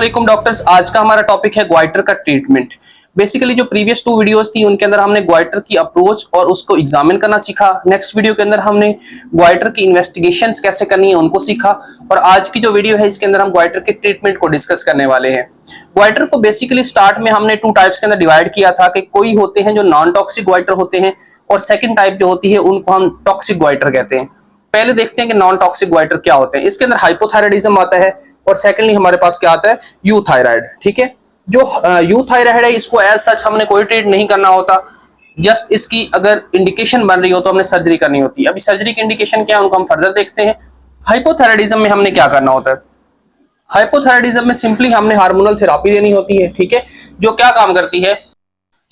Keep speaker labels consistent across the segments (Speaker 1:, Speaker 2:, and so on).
Speaker 1: अस्सलाम डॉक्टर्स। आज का हमारा टॉपिक है ग्वाइटर का ट्रीटमेंट। बेसिकली जो प्रीवियस 2 वीडियोस थी उनके अंदर हमने ग्वाइटर की अप्रोच और उसको एग्जामिन करना सीखा। नेक्स्ट वीडियो के अंदर हमने ग्वाइटर की इन्वेस्टिगेशंस कैसे करनी है उनको सीखा। और आज की जो वीडियो है इसके अंदर हम ग्वाइटर के ट्रीटमेंट को डिस्कस करने वाले हैं। ग्वाइटर को बेसिकली स्टार्ट में हमने 2 टाइप्स के अंदर डिवाइड किया था कि कोई होते हैं जो नॉन टॉक्सिक ग्वाइटर होते हैं और सेकेंड टाइप जो होती है उनको हम टॉक्सिक ग्वाइटर कहते हैं। पहले देखते हैं कि नॉन टॉक्सिक ग्वाइटर क्या होते हैं। इसके अंदर हाइपोथायराइडिज्म आता है और सेकेंडली हमारे पास क्या आता है, यूथायराइड। ठीक है, जो यूथायराइड है इसको एज सच हमने कोई ट्रीट नहीं करना होता। जस्ट इसकी अगर इंडिकेशन बन रही हो तो हमने सर्जरी करनी होती है। अभी सर्जरी की इंडिकेशन क्या है उनको हम फर्दर देखते हैं। हाइपोथायराइडिज्म में हमने क्या करना होता है, हाइपोथायराइडिज्म में सिंपली हमने हार्मोनल थेरापी देनी होती है। ठीक है, जो क्या काम करती है,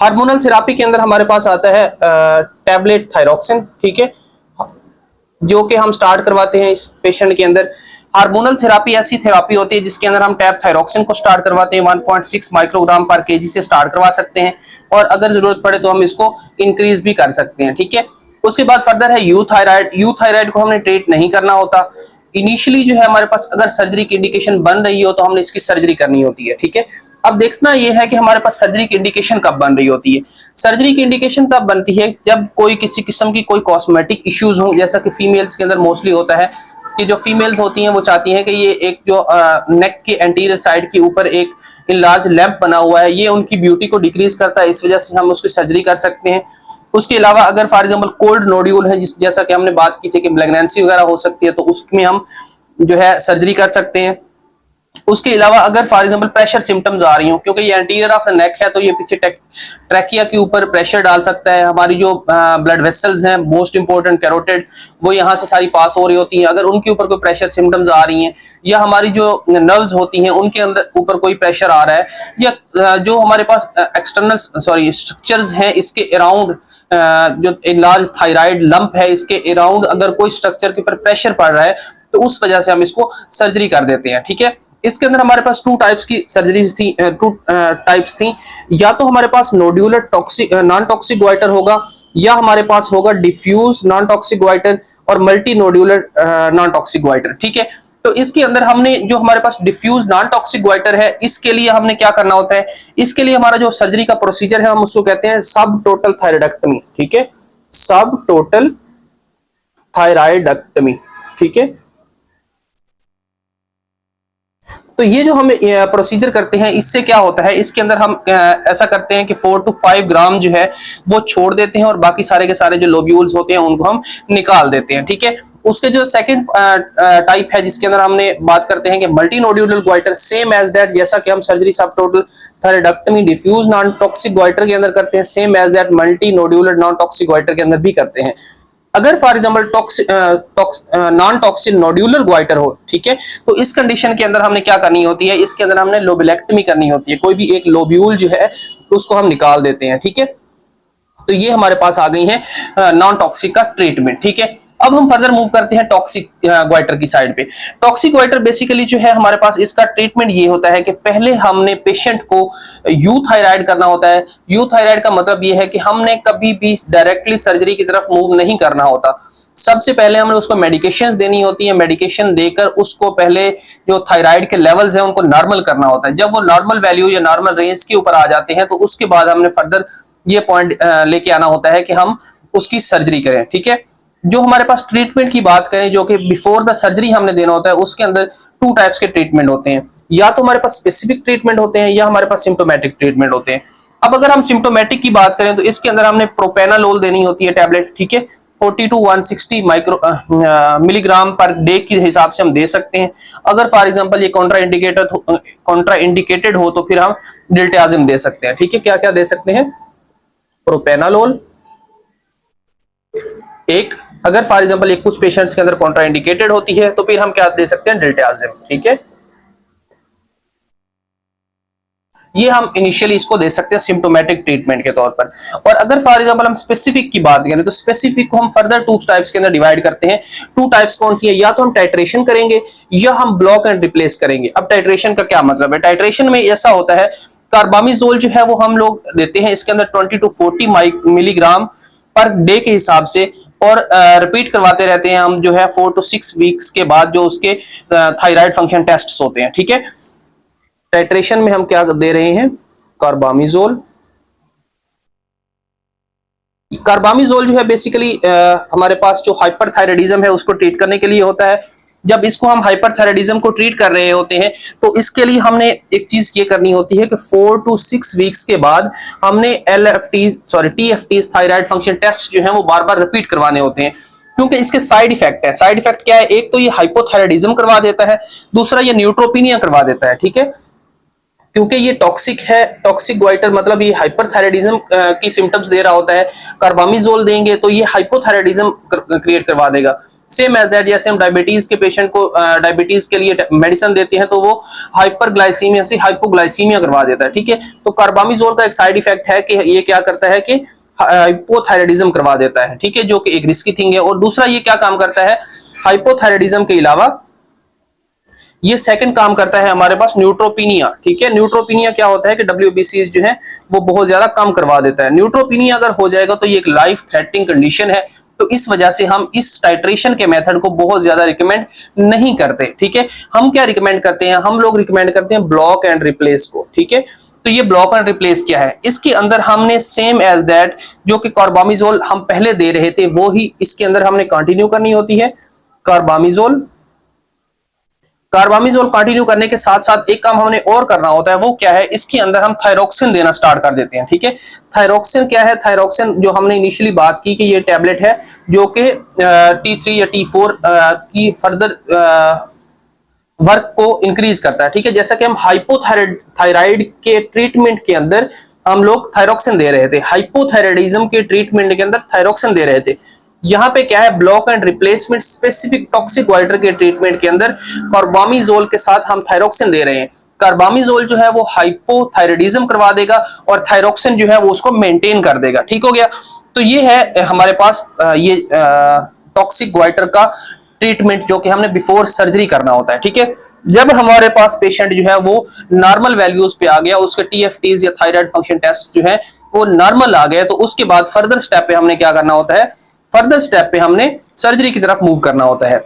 Speaker 1: हार्मोनल थेरापी के अंदर हमारे पास आता है टैबलेट थायरोक्सिन। ठीक है, जो कि हम स्टार्ट करवाते हैं इस पेशेंट के अंदर। हार्मोनल थेरापी ऐसी थेरापी होती है जिसके अंदर हम टैब थायरोक्सिन को स्टार्ट करवाते हैं 1.6 माइक्रोग्राम पर केजी से स्टार्ट करवा सकते हैं और अगर जरूरत पड़े तो हम इसको इंक्रीज भी कर सकते हैं। ठीक है, उसके बाद फर्दर है यूथायराइड। यूथायराइड को हमने ट्रीट नहीं करना होता। इनिशियली जो है हमारे पास अगर सर्जरी की इंडिकेशन बन रही हो तो हमने इसकी सर्जरी करनी होती है। ठीक है, अब देखना यह है कि हमारे पास सर्जरी की इंडिकेशन कब बन रही होती है। सर्जरी की इंडिकेशन तब बनती है जब कोई किसी किस्म की कोई कॉस्मेटिक इश्यूज हो, जैसा कि फीमेल्स के अंदर मोस्टली होता है कि जो फीमेल्स होती हैं वो चाहती हैं कि ये एक जो नेक के एंटीरियर साइड के ऊपर एक लार्ज लैंप बना हुआ है, ये उनकी ब्यूटी को डिक्रीज करता है, इस वजह से हम उसकी सर्जरी कर सकते हैं। उसके अलावा अगर फॉर एग्जांपल कोल्ड नोड्यूल है, जैसा कि हमने बात की थी कि प्रेगनेंसी वगैरह हो सकती है, तो उसमें हम जो है सर्जरी कर सकते हैं। उसके अलावा अगर फॉर एग्जांपल प्रेशर सिम्टम्स आ रही हो, क्योंकि ये एंटीरियर ऑफ द नेक है तो ये पीछे ट्रैकिया के ऊपर प्रेशर डाल सकता है। हमारी जो ब्लड वेसल्स हैं, मोस्ट इंपॉर्टेंट कैरोटिड, वो यहाँ से सारी पास हो रही होती हैं। अगर उनके ऊपर कोई प्रेशर सिम्टम्स आ रही हैं या हमारी जो नर्व्स होती हैं उनके अंदर ऊपर कोई प्रेशर आ रहा है या जो हमारे पास एक्सटर्नल स्ट्रक्चर्स हैं इसके अराउंड, जो लार्ज थायराइड लंप है इसके अराउंड अगर कोई स्ट्रक्चर के ऊपर प्रेशर पड़ रहा है तो उस वजह से हम इसको सर्जरी कर देते हैं। ठीक है, इसके अंदर हमारे पास 2 टाइप्स की सर्जरीज थी, 2 टाइप्स थी। या तो हमारे पास nodular toxic non toxic goitre होगा या हमारे पास होगा डिफ्यूज नॉन टॉक्सिक ग्वाइटर और multi nodular non toxic goitre. ठीक है, तो इसके अंदर हमने जो हमारे पास डिफ्यूज नॉन टॉक्सिक ग्वाइटर है इसके लिए हमने क्या करना होता है, इसके लिए हमारा जो सर्जरी का प्रोसीजर है हम उसको कहते हैं सब टोटल थायराइडेक्टमी। ठीक है, सब टोटल थायराइडेक्टमी। ठीक है, तो ये जो हम प्रोसीजर करते हैं इससे क्या होता है, इसके अंदर हम ऐसा करते हैं कि 4 to 5 ग्राम जो है वो छोड़ देते हैं और बाकी सारे के सारे जो लोब्यूल्स होते हैं उनको हम निकाल देते हैं। ठीक है, उसके जो सेकंड टाइप है जिसके अंदर हमने बात करते हैं कि multi nodular goitre, same as that जैसा कि हम surgery subtotal thyroidectomy diffuse non toxic goitre के अंदर करते हैं, same as that multi nodular non toxic goitre के अंदर भी करते हैं। अगर for example non toxic nodular goitre हो, ठीक है, तो इस कंडीशन के अंदर हमने क्या करनी होती है, इसके अंदर हमने लोबुलेक्टमी करनी होती है। कोई भी एक लोब्यूल जो है उसको हम निकाल देते हैं। ठीक है, तो ये हमारे पास आ गई है नॉन टॉक्सिक का ट्रीटमेंट। ठीक है, अब हम फर्दर मूव करते हैं टॉक्सिक ग्वाइटर की साइड पे। टॉक्सिक ग्वाइटर बेसिकली जो है हमारे पास इसका ट्रीटमेंट ये होता है कि पहले हमने पेशेंट को यूथायराइड करना होता है। यूथायराइड का मतलब ये है कि हमने कभी भी डायरेक्टली सर्जरी की तरफ मूव नहीं करना होता। सबसे पहले हमें उसको मेडिकेशंस देनी होती है। मेडिकेशन देकर उसको पहले जो थायराइड के लेवल्स हैं उनको नॉर्मल करना होता है। जब वो नॉर्मल वैल्यू या नॉर्मल रेंज के ऊपर आ जाते हैं तो उसके बाद हमने फर्दर ये पॉइंट लेके आना होता है कि हम उसकी सर्जरी करें। ठीक है, जो हमारे पास ट्रीटमेंट की बात करें जो कि बिफोर द सर्जरी हमने देना होता है, उसके अंदर 2 टाइप्स के ट्रीटमेंट होते हैं। या तो हमारे पास स्पेसिफिक ट्रीटमेंट होते हैं या हमारे पास सिम्टोमेटिक ट्रीटमेंट होते हैं। अब अगर हम सिम्टोमेटिक की बात करें तो इसके अंदर हमने प्रोपेनालोल देनी होती है टैबलेट। ठीक है, 40 to 160 मिलीग्राम पर डे के हिसाब से हम दे सकते हैं। अगर फॉर एग्जांपल ये कॉन्ट्रा इंडिकेटेड हो तो फिर हम डिल्टाजिम दे सकते हैं। ठीक है, क्या क्या दे सकते हैं, प्रोपेनालोल एक, अगर फॉर एग्जांपल एक कुछ पेशेंट्स के अंदर कॉन्ट्रा इंडिकेटेड होती है तो फिर हम क्या दे सकते हैं, डिल्टाजिम। ठीक है, ये हम इनिशियली इसको दे सकते हैं सिम्टोमेटिक ट्रीटमेंट के तौर पर। और अगर फॉर एग्जांपल हम स्पेसिफिक की बात करें तो स्पेसिफिक को हम फर्दर 2 टाइप्स के अंदर डिवाइड करते हैं। 2 टाइप्स कौन सी है, या तो हम टाइट्रेशन करेंगे या हम ब्लॉक एंड रिप्लेस करेंगे। अब टाइट्रेशन का क्या मतलब है, टाइट्रेशन में ऐसा होता है कार्बामिजोल जो है वो हम लोग देते हैं इसके अंदर 20 to 40 मिलीग्राम पर डे के हिसाब से और रिपीट करवाते रहते हैं हम जो है 4 to 6 वीक्स के बाद जो उसके थायराइड फंक्शन टेस्ट होते हैं। ठीक है, टाइट्रेशन में हम क्या दे रहे हैं, कार्बामिजोल। कार्बामिजोल जो है बेसिकली हमारे पास जो हाइपरथायराइडिज्म है उसको ट्रीट करने के लिए होता है। जब इसको हम हाइपरथायराइडिज्म को ट्रीट कर रहे होते हैं तो इसके लिए हमने एक चीज ये करनी होती है कि 4 to 6 वीक्स के बाद हमने TFT थायराइड फंक्शन टेस्ट जो है वो बार बार रिपीट करवाने होते हैं, क्योंकि इसके साइड इफेक्ट है। साइड इफेक्ट क्या है, एक तो ये हाइपोथायराइडिज्म करवा देता है, दूसरा ये न्यूट्रोपिनिया करवा देता है, ठीक है, क्योंकि ये टॉक्सिक है। टॉक्सिक ग्वाइटर मतलब ये हाइपरथायराइडिज्म की सिम्टम्स दे रहा होता है। कार्बामिजोल देंगे तो ये हाइपोथायराइडिज्म क्रिएट करवा देगा। सेम एज दैट, जैसे हम डायबिटीज के पेशेंट को डायबिटीज के लिए मेडिसिन देते हैं तो वो हाइपरग्लाइसीमिया से हाइपोग्लाइसीमिया करवा देता है, ठीक है। तो कार्बामिजोल का एक साइड इफेक्ट है कि ये क्या करता है कि हाइपोथायराइडिज्म करवा देता है, ठीक है, जो कि एक रिस्की थिंग है। और दूसरा ये क्या काम करता है, हाइपोथायराइडिज्म के अलावा ये सेकंड काम करता है हमारे पास न्यूट्रोपिनिया, ठीक है। न्यूट्रोपिनिया क्या होता है कि WBCs जो है वो बहुत ज्यादा कम करवा देता है। न्यूट्रोपिनिया अगर हो जाएगा तो ये एक लाइफ थ्रेटनिंग कंडीशन है, तो इस वजह से हम इस टाइट्रेशन के मेथड को बहुत ज्यादा रिकमेंड नहीं करते, ठीक है। हम क्या रिकमेंड करते हैं, हम लोग रिकमेंड करते हैं ब्लॉक एंड रिप्लेस को, ठीक है। तो ये ब्लॉक एंड रिप्लेस क्या है, इसके अंदर हमने सेम एज दैट जो कि कार्बामिजोल हम पहले दे रहे थे वो ही इसके अंदर हमने कंटिन्यू करनी होती है। कार्बामिजोल कंटिन्यू करने के साथ साथ एक काम हमने और करना होता है, वो क्या है, इसके अंदर हम थायरोक्सिन देना स्टार्ट कर देते हैं, ठीक है। थायरोक्सिन क्या है, थायरोक्सिन जो हमने इनिशियली बात की कि ये टैबलेट है जो कि T3 या T4 की फर्दर वर्क को इंक्रीज करता है, ठीक है। जैसा कि हम हाइपोथायराइड के ट्रीटमेंट के अंदर हम लोग थायरोक्सिन दे रहे थे, हाइपोथायराइडिज्म के ट्रीटमेंट के अंदर थायरोक्सिन दे रहे थे। यहाँ पे क्या है, block and replacement specific toxic goitre के ट्रीटमेंट के अंदर कार्बामिजोल के साथ हम थायरोक्सिन दे रहे हैं। कार्बामिजोल जो है वो हाइपोथायराइडिज्म करवा देगा और थायरोक्सिन जो है वो उसको मेंटेन कर देगा, ठीक हो गया। तो ये है हमारे पास ये टॉक्सिक ग्वाइटर का ट्रीटमेंट जो कि हमने बिफोर सर्जरी करना होता है, ठीक है। जब हमारे पास पेशेंट जो है वो नॉर्मल वैल्यूज पे आ गया, उसके TFTs या थायराइड फंक्शन टेस्ट जो है वो नॉर्मल आ गए, तो उसके बाद फर्दर स्टेप पे हमने क्या करना होता है, फर्दर स्टेप पे हमने सर्जरी की तरफ मूव करना होता है।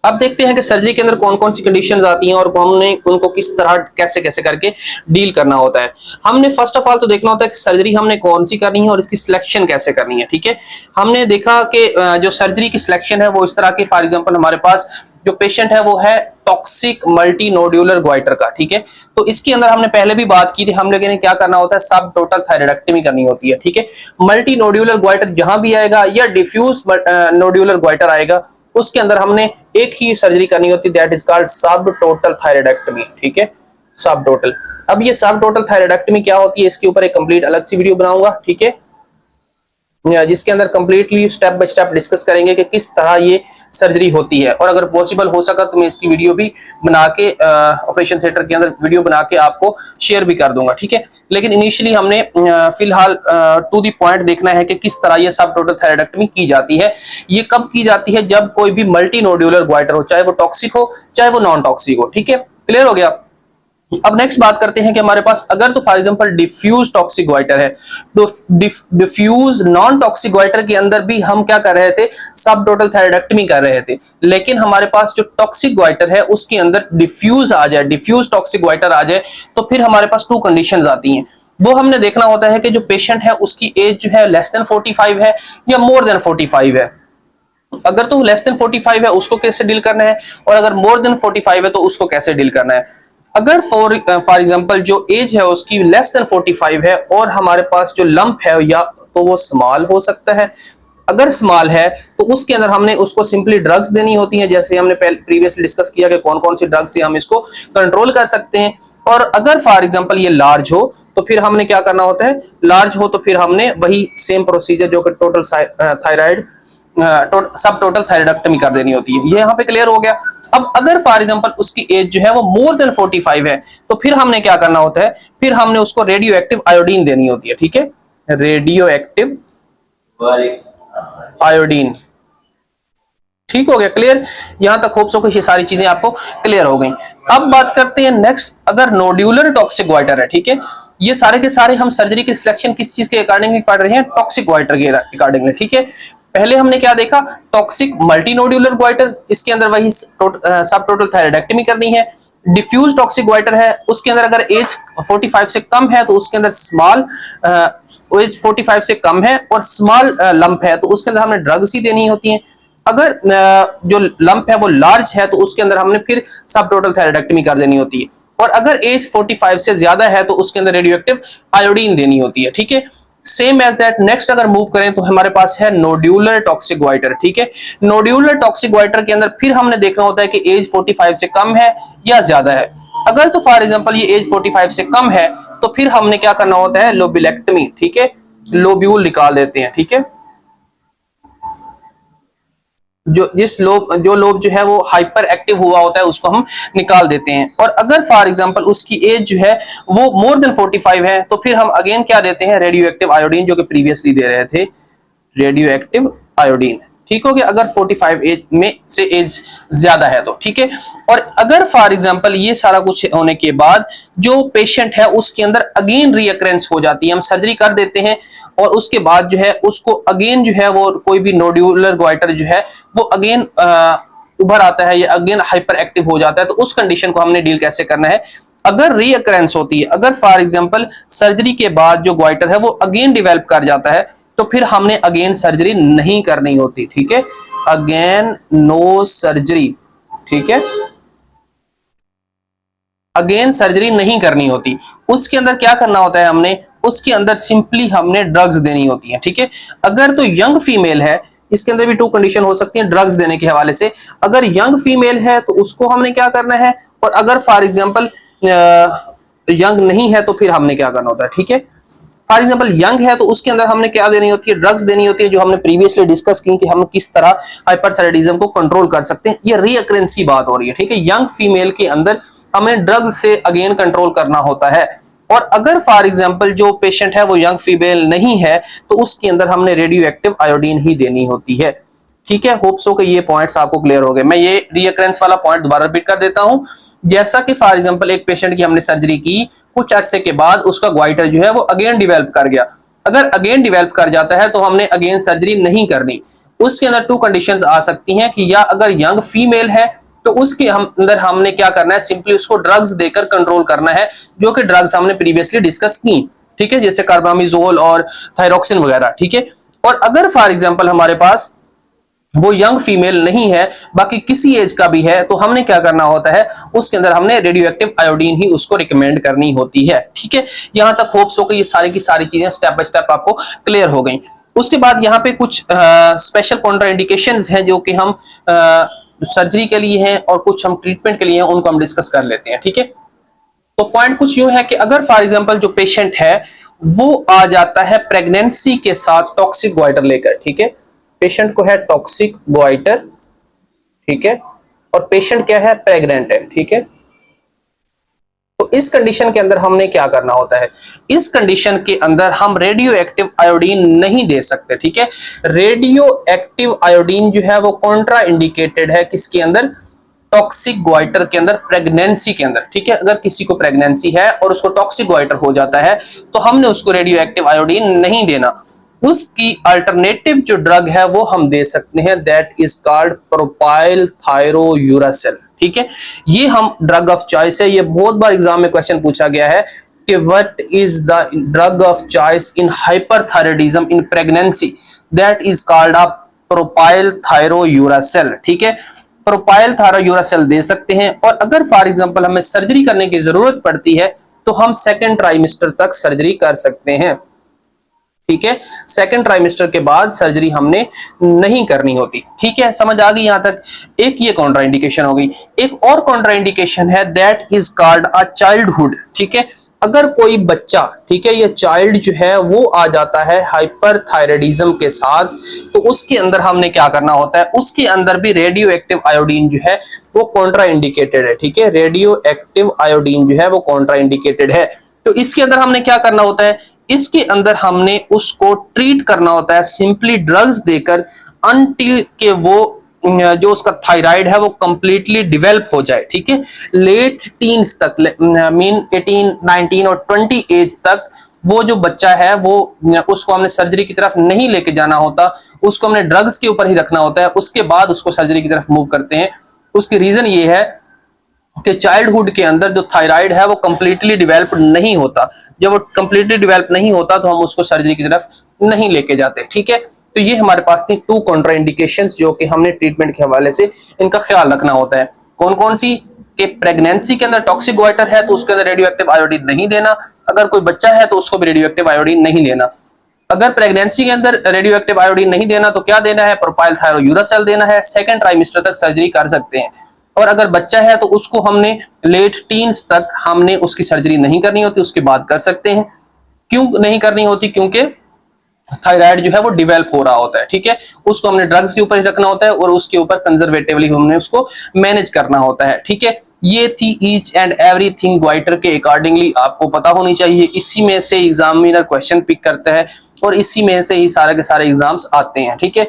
Speaker 1: अब देखते हैं कि सर्जरी के अंदर कौन कौन सी कंडीशंस आती हैं और हमने उनको किस तरह कैसे कैसे करके डील करना होता है। हमने फर्स्ट ऑफ ऑल तो देखना होता है कि सर्जरी हमने कौन सी करनी है और इसकी सिलेक्शन कैसे करनी है, ठीक है। हमने देखा कि जो सर्जरी की सिलेक्शन है वो इस तरह की, फॉर एग्जांपल हमारे पास जो पेशेंट है वो है टॉक्सिक मल्टी नोड्यूलर ग्वाइटर का, ठीक है। तो इसके अंदर हमने पहले भी बात की थी, हम लोगों ने क्या करना होता है, सब टोटल थायराइडेक्टमी करनी होती है, ठीक है। मल्टी नोड्यूलर ग्वाइटर जहां भी आएगा या डिफ्यूज नोड्यूलर ग्वाइटर आएगा उसके अंदर हमने एक ही सर्जरी करनी होती है, दैट इज कॉल्ड सब टोटल थायराइडेक्टमी, ठीक है, सब टोटल। अब ये सब टोटल थायराइडेक्टमी क्या होती है, इसके ऊपर एक कंप्लीट अलग सी वीडियो बनाऊंगा, ठीक है, जिसके अंदर completely step by step discuss करेंगे कि किस तरह ये सर्जरी होती है। और अगर पॉसिबल हो सका तो मैं इसकी वीडियो भी बना के ऑपरेशन थिएटर के अंदर वीडियो बना के आपको शेयर भी कर दूंगा, ठीक है। लेकिन इनिशियली हमने फिलहाल टू द पॉइंट देखना है कि किस तरह ये सब टोटल थायराइडेक्टमी की जाती है। ये कब की जाती है, जब कोई भी मल्टी नोड्यूलर ग्वाइटर हो, चाहे वो टॉक्सिक हो चाहे वो नॉन टॉक्सिक हो, ठीक है, क्लियर हो गया। अब नेक्स्ट बात करते हैं कि हमारे पास अगर तो for example diffuse toxic goitre है, तो डिफ्यूज नॉन टॉक्सिक ग्वाइटर के अंदर भी हम क्या कर रहे थे, सब टोटल थायराइडेक्टमी कर रहे थे। लेकिन हमारे पास जो टॉक्सिक ग्वाइटर है उसके अंदर डिफ्यूज आ जाए, डिफ्यूज टॉक्सिक ग्वाइटर आ जाए, तो फिर हमारे पास टू कंडीशंस आती हैं। वो हमने देखना होता है कि जो पेशेंट है उसकी एज जो है लेस देन 45 है या मोर देन 45 है। अगर तो लेस देन 45 है उसको कैसे डील करना है, और अगर मोर देन 45 है तो उसको कैसे डील करना है। अगर फॉर एग्जांपल जो एज है उसकी लेस देन 45 है और हमारे पास जो लंप है या तो वो स्मॉल हो सकता है, अगर स्मॉल है तो उसके अंदर हमने उसको सिंपली ड्रग्स देनी होती है, जैसे हमने प्रीवियसली डिस्कस किया कि कौन कौन सी ड्रग्स से हम इसको कंट्रोल कर सकते हैं। और अगर फॉर एग्जांपल ये लार्ज हो तो फिर हमने क्या करना होता है, लार्ज हो तो फिर हमने वही सेम प्रोसीजर जो कि टोटल थायराइड सब टोटल थायराइडेक्टमी कर देनी होती है। ये यहाँ पे क्लियर हो गया। अब अगर फॉर एग्जांपल उसकी एज जो है वो मोर देन 45 है तो फिर हमने क्या करना होता है, फिर हमने उसको रेडियो एक्टिव आयोडीन देनी होती है, ठीक है, रेडियो एक्टिव आयोडीन। ठीक हो गया, क्लियर। यहां तक होप सो कि ये सारी चीजें आपको क्लियर हो गई। अब बात करते हैं नेक्स्ट, अगर नोड्यूलर टॉक्सिक ग्वाइटर है, ठीक है, ये सारे के सारे हम सर्जरी की सिलेक्शन किस चीज के अकॉर्डिंगली पढ़ रहे हैं, टॉक्सिक ग्वाइटर के अकॉर्डिंगली, ठीक है। पहले हमने क्या देखा, टॉक्सिक मल्टीनोड्यूलर ग्वाइटर, इसके अंदर वही सब टोटल थायराइडेक्टमी करनी है। डिफ्यूज टॉक्सिक ग्वाइटर है, उसके अंदर अगर एज 45 से कम है तो उसके अंदर स्मॉल एज 45 से कम है और स्मॉल लंप है तो उसके अंदर हमें ड्रग्स ही देनी होती है। अगर जो लंप है वो लार्ज है तो उसके अंदर हमने फिर सब टोटल थायराइडेक्टमी कर देनी होती है। और अगर एज 45 से ज्यादा है तो उसके अंदर रेडियो एक्टिव आयोडीन देनी होती है। ठीक है, सेम एज दैट नेक्स्ट अगर मूव करें तो हमारे पास है नोड्यूलर टॉक्सिक ग्वाइटर। ठीक है, नोड्यूलर टॉक्सिक ग्वाइटर के अंदर फिर हमने देखना होता है कि एज 45 से कम है या ज्यादा है। अगर तो फॉर एग्जांपल ये एज 45 से कम है तो फिर हमने क्या करना होता है, लोबुलेक्टमी। ठीक है, लोब्यूल निकाल देते हैं। ठीक है, जो लोब जो है वो हाइपर एक्टिव हुआ होता है उसको हम निकाल देते हैं। और अगर फॉर एग्जांपल उसकी एज जो है वो मोर देन 45 है तो फिर हम अगेन क्या देते हैं, रेडियो एक्टिव आयोडीन, जो कि प्रीवियसली दे रहे थे, रेडियो एक्टिव आयोडीन। ठीक हो गया, अगर 45 एज में से एज ज्यादा है तो। ठीक है, और अगर फॉर एग्जांपल ये सारा कुछ होने के बाद जो पेशेंट है उसके अंदर अगेन रीअकरेंस हो जाती है, हम सर्जरी कर देते हैं और उसके बाद जो है उसको अगेन जो है वो कोई भी नोड्यूलर ग्वाइटर जो है वो अगेन उभर आता है या अगेन हाइपर एक्टिव हो जाता है, तो उस कंडीशन को हमने डील कैसे करना है। अगर रीअकरेंस होती है, अगर फॉर एग्जांपल सर्जरी के बाद जो ग्वाइटर है वो अगेन डिवेलप कर जाता है तो फिर हमने अगेन सर्जरी नहीं करनी होती। ठीक है, अगेन नो सर्जरी। ठीक है, अगेन सर्जरी नहीं करनी होती। उसके अंदर क्या करना होता है हमने, उसके अंदर सिंपली हमने ड्रग्स देनी होती है। ठीक है, अगर तो यंग फीमेल है, इसके अंदर भी टू कंडीशन हो सकती है ड्रग्स देने के हवाले से। अगर यंग फीमेल है तो उसको हमने क्या करना है, और अगर फॉर एग्जांपल यंग नहीं है तो फिर हमने क्या करना होता है। ठीक है, फॉर एग्जांपल यंग है तो उसके अंदर हमने क्या देनी होती है, ड्रग्स देनी होती है, जो हमने प्रीवियसली डिस्कस की कि हम किस तरह हाइपरथायराइडिज्म को कंट्रोल कर सकते हैं। ये रीअकरेंस की बात हो रही है। ठीक है, यंग फीमेल के अंदर हमें ड्रग्स से अगेन कंट्रोल करना होता है। और अगर फॉर एग्जांपल जो पेशेंट है वो यंग फीमेल नहीं है तो उसके अंदर हमने रेडियो एक्टिव आयोडीन ही देनी होती है। ठीक है, होप सो कि ये पॉइंट्स आपको क्लियर हो गए। मैं ये रीअकरेंस वाला पॉइंट दोबारा रिपीट कर देता हूं। जैसा कि फॉर एग्जांपल एक पेशेंट की हमने सर्जरी की, कुछ अरसे के बाद उसका ग्वाइटर जो है वो अगेन डिवेलप कर गया। अगर अगेन डिवेलप कर जाता है तो हमने अगेन सर्जरी नहीं करनी। उसके अंदर टू कंडीशंस आ सकती हैं कि या अगर यंग फीमेल है तो उसके अंदर हमने क्या करना है, सिंपली उसको ड्रग्स देकर कंट्रोल करना है, जो कि ड्रग्स हमने प्रीवियसली डिस्कस की। ठीक है, जैसे कार्बामिजोल और थायरोक्सिन वगैरह। ठीक है, और अगर फॉर एग्जांपल हमारे पास वो यंग फीमेल नहीं है, बाकी किसी एज का भी है, तो हमने क्या करना होता है, उसके अंदर हमने रेडियो एक्टिव आयोडीन ही उसको रिकमेंड करनी होती है। ठीक है, यहां तक होप्स हो कि ये सारी की सारी चीजें स्टेप बाय स्टेप आपको क्लियर हो गई। उसके बाद यहाँ पे कुछ स्पेशल कॉन्ट्राइंडिकेशंस हैं जो कि हम सर्जरी के लिए हैं और कुछ हम ट्रीटमेंट के लिए हैं, उनको हम डिस्कस कर लेते हैं। ठीक है, तो पॉइंट कुछ यूं है कि अगर फॉर एग्जांपल जो पेशेंट है वो आ जाता है प्रेगनेंसी के साथ टॉक्सिक ग्वाइटर लेकर। ठीक है, पेशेंट को है टॉक्सिक ग्वाइटर। ठीक है, और पेशेंट क्या है, प्रेग्नेंट है। ठीक है, तो इस कंडीशन के अंदर हमने क्या करना होता है, इस कंडीशन के अंदर हम रेडियो एक्टिव आयोडीन नहीं दे सकते। ठीक है, रेडियो एक्टिव आयोडीन जो है वो कॉन्ट्रा इंडिकेटेड है किसके अंदर, टॉक्सिक ग्वाइटर के अंदर, प्रेगनेंसी के अंदर। ठीक है, अगर किसी को प्रेगनेंसी है और उसको टॉक्सिक ग्वाइटर हो जाता है तो हमने उसको रेडियो एक्टिव आयोडीन नहीं देना। उसकी अल्टरनेटिव जो ड्रग है वो हम दे सकते हैं, दैट इज कॉल्ड प्रोपाइल थायरोयूरासेल। ठीक है, ये हम ड्रग ऑफ चॉइस है। ये बहुत बार एग्जाम में क्वेश्चन पूछा गया है कि what is the drug of choice in hyperthyroidism in pregnancy, that is called a propylthiouracil. ठीक है, प्रोपाइल थायरोयूरासेल दे सकते हैं। और अगर फॉर एग्जांपल हमें सर्जरी करने की जरूरत पड़ती है तो हम सेकेंड ट्राइमेस्टर तक सर्जरी कर सकते हैं। ठीक है, सेकंड ट्राइमेस्टर के बाद सर्जरी हमने नहीं करनी होती। ठीक है, समझ आ गई यहां तक। एक ये कॉन्ट्राइंडिकेशन हो गई। एक और कॉन्ट्राइंडिकेशन है, that is called a childhood. ठीक है, अगर कोई बच्चा, ठीक है, ये चाइल्ड जो है वो आ जाता है हाइपरथायराइडिज्म के साथ, तो उसके अंदर हमने क्या करना होता है, उसके अंदर भी रेडियो एक्टिव आयोडीन जो है वो कॉन्ट्रा इंडिकेटेड है। ठीक है, रेडियो एक्टिव आयोडीन जो है वो कॉन्ट्रा इंडिकेटेड है। तो इसके अंदर हमने क्या करना होता है, इसके अंदर हमने उसको ट्रीट करना होता है सिंपली ड्रग्स देकर, अनटिल के वो जो उसका थायराइड है वो कंप्लीटली डेवलप हो जाए। ठीक है, लेट टीन्स तक, मीन 18, 19 और 20 एज तक वो जो बच्चा है वो, उसको हमने सर्जरी की तरफ नहीं लेके जाना होता, उसको हमने ड्रग्स के ऊपर ही रखना होता है। उसके बाद उसको सर्जरी की तरफ मूव करते हैं। उसकी रीजन ये है, कि चाइल्डहुड के अंदर जो थायराइड है वो कंप्लीटली डेवलप नहीं होता। जब वो कंप्लीटली डेवलप नहीं होता तो हम उसको सर्जरी की तरफ नहीं लेके जाते। ठीक है, तो ये हमारे पास थी 2 कॉन्ट्राइंडिकेशंस जो कि हमने ट्रीटमेंट के हवाले से इनका ख्याल रखना होता है। कौन कौन सी? कि प्रेगनेंसी के अंदर टॉक्सिक ग्वाइटर है तो उसके अंदर रेडियो एक्टिव आयोडीन नहीं देना, अगर कोई बच्चा है तो उसको भी रेडियो एक्टिव आयोडीन नहीं लेना। अगर प्रेगनेंसी के अंदर रेडियो एक्टिव आयोडीन नहीं देना तो क्या देना है? प्रोपाइल थायरोयूरासेल देना है। सेकंड ट्राइमेस्टर तक सर्जरी कर सकते हैं। और अगर बच्चा है तो उसको हमने लेट टीन्स तक हमने उसकी सर्जरी नहीं करनी होती, उसके बाद कर सकते हैं। क्यों नहीं करनी होती? क्योंकि थायराइड जो है वो डिवेल्प हो रहा होता है। ठीक है, उसको हमने ड्रग्स के ऊपर ही रखना होता है और उसके ऊपर कंजर्वेटिवली हमने उसको मैनेज करना होता है। ठीक है, ये थी ईच एंड एवरीथिंग ग्वाइटर के अकॉर्डिंगली आपको पता होनी चाहिए। इसी में से एग्जामिनर क्वेश्चन पिक करता है और इसी में से ही सारे के सारे एग्जाम्स आते हैं। ठीक है,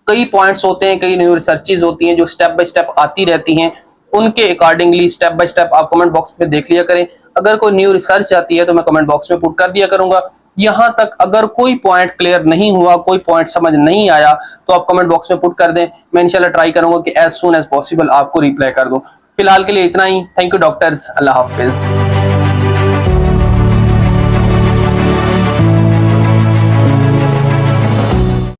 Speaker 1: कई पॉइंट्स होते हैं, कई न्यू रिसर्चेज होती हैं जो स्टेप बाय स्टेप आती रहती हैं, उनके अकॉर्डिंगली स्टेप बाय स्टेप आप कमेंट बॉक्स में देख लिया करें। अगर कोई न्यू रिसर्च आती है तो मैं कमेंट बॉक्स में पुट कर दिया करूंगा। यहां तक अगर कोई पॉइंट क्लियर नहीं हुआ, कोई पॉइंट समझ नहीं आया तो आप कमेंट बॉक्स में पुट कर दें। मैं इंशाल्लाह ट्राई करूंगा कि एज सून एज पॉसिबल आपको रिप्लाई कर दूं। फिलहाल के लिए इतना ही। थैंक यू डॉक्टर्स, अल्लाह हाफिज।